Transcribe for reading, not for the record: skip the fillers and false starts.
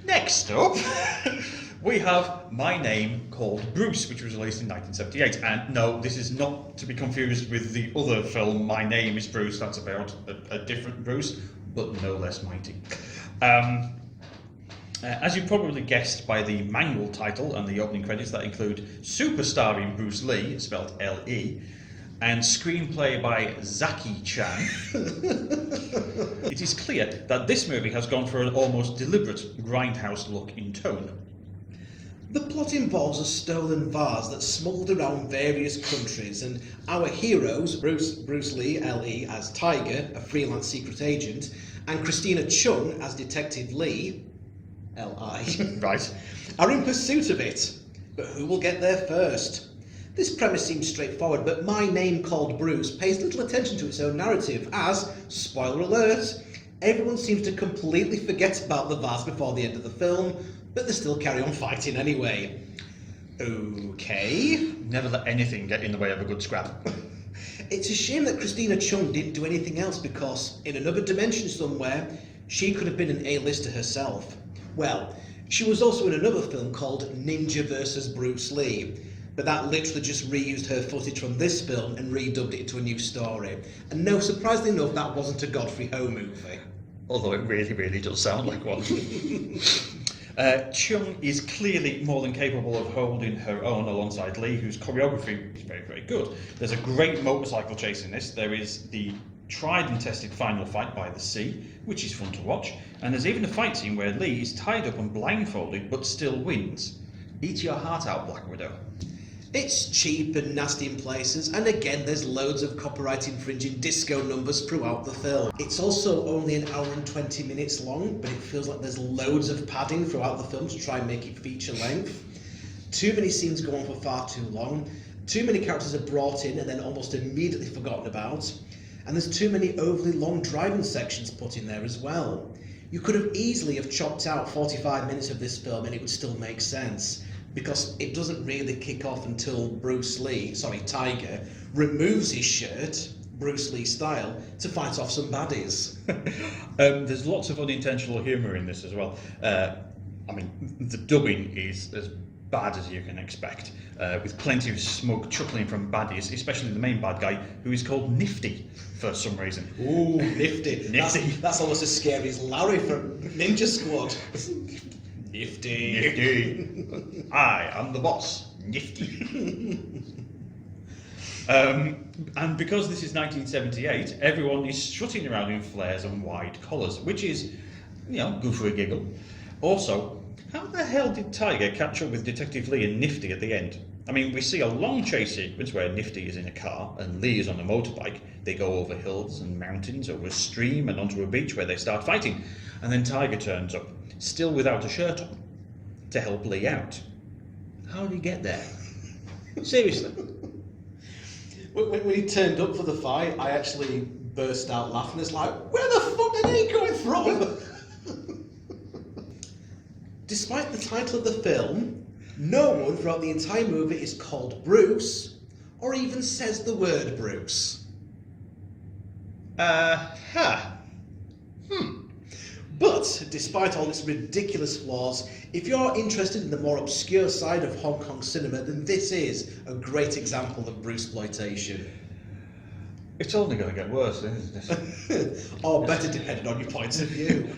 Next up, we have My Name Called Bruce, which was released in 1978. And no, this is not to be confused with the other film, My Name is Bruce. That's about a different Bruce, but no less mighty. As you probably guessed by the mangled title and the opening credits that include superstarring Bruce Lee, spelled L-E, and screenplay by Zackey Chan, it is clear that this movie has gone for an almost deliberate grindhouse look in tone. The plot involves a stolen vase that's smuggled around various countries, and our heroes, Bruce Lee, L.E. as Tiger, a freelance secret agent, and Christina Cheung as Detective Lee, L.I., Right. are in pursuit of it. But who will get there first? This premise seems straightforward, but My Name Called Bruce pays little attention to its own narrative as, spoiler alert, everyone seems to completely forget about the vase before the end of the film, but they still carry on fighting anyway. Okay. Never let anything get in the way of a good scrap. It's a shame that Christina Cheung didn't do anything else, because in another dimension somewhere, she could have been an A-lister herself. Well, she was also in another film called Ninja vs. Bruce Lee, but that literally just reused her footage from this film and redubbed it into a new story. And no, surprisingly enough, that wasn't a Godfrey Ho movie. Although it really, really does sound like one. Cheung is clearly more than capable of holding her own alongside Lee, whose choreography is very, very good. There's a great motorcycle chase in this. There is the tried and tested final fight by the sea, which is fun to watch. And there's even a fight scene where Lee is tied up and blindfolded, but still wins. Eat your heart out, Black Widow. It's cheap and nasty in places, and again there's loads of copyright infringing disco numbers throughout the film. It's also only an hour and 20 minutes long, but it feels like there's loads of padding throughout the film to try and make it feature length. Too many scenes go on for far too long, too many characters are brought in and then almost immediately forgotten about, and there's too many overly long driving sections put in there as well. You could have easily have chopped out 45 minutes of this film and it would still make sense, because it doesn't really kick off until Tiger, removes his shirt, Bruce Lee style, to fight off some baddies. There's lots of unintentional humour in this as well. I mean, the dubbing is as bad as you can expect, with plenty of smug chuckling from baddies, especially the main bad guy, who is called Nifty for some reason. Ooh, Nifty. Nifty. That's almost as scary as Larry from Ninja Squad. Nifty. Nifty. I am the boss. Nifty. And because this is 1978, everyone is strutting around in flares and wide collars, which is, good for a giggle. Also, how the hell did Tiger catch up with Detective Lee and Nifty at the end? I mean, we see a long chase sequence where Nifty is in a car and Lee is on a motorbike. They go over hills and mountains, over a stream and onto a beach where they start fighting. And then Tiger turns up, still without a shirt on, to help Lee out. How did he get there? Seriously. When he turned up for the fight, I actually burst out laughing. It's like, where the fuck did he come from? Despite the title of the film, no one throughout the entire movie is called Bruce, or even says the word Bruce. But, despite all its ridiculous flaws, if you're interested in the more obscure side of Hong Kong cinema, then this is a great example of Bruceploitation. It's only going to get worse, isn't it? Or better, depending on your point of view.